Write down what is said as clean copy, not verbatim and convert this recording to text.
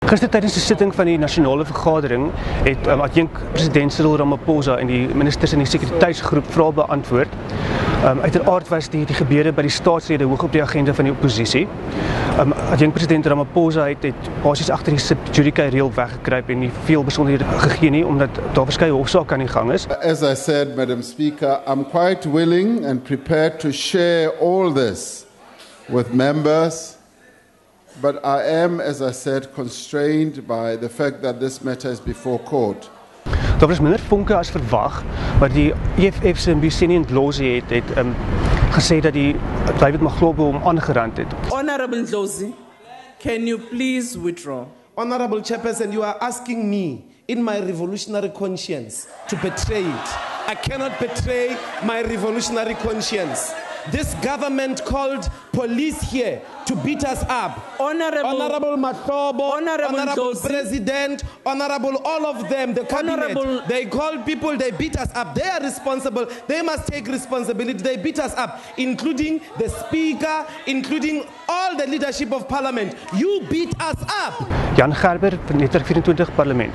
Gister tijdens de sitting van die nasionale vergadering het adjunk-president Cyril Ramaphosa en die ministers in die sekuriteitsgroep vrae beantwoord. Uiteraard was die gebeure by die staatsrede hoog op die agenda van die oppositie. Adjunk-president Ramaphosa het basies agter die sub judice reël weggekruip en nie veel besonderhede gegee nie omdat daar verskeie hofsaake aan die gang is. As I said, Madam Speaker, I'm quite willing and prepared to share all this with members. But I am, as I said, constrained by the fact that this matter is before court. Daar was minder vonke as verwag, maar die EFF se Mbuseni Ndlozi het gesê dat die David Maglobo hom aangerand het. Honorable Ndlozi, can you please withdraw? Honorable Chairperson, you are asking me in my revolutionary conscience to betray it. I cannot betray my revolutionary conscience. This government called police here to beat us up. Honorable Mahlobo, Honorable President, Honorable all of them, the cabinet, they called people, they beat us up. They are responsible, they must take responsibility. They beat us up, including the speaker, including all the leadership of parliament. You beat us up. Jan Gerber van Netwerk 24 Parlement.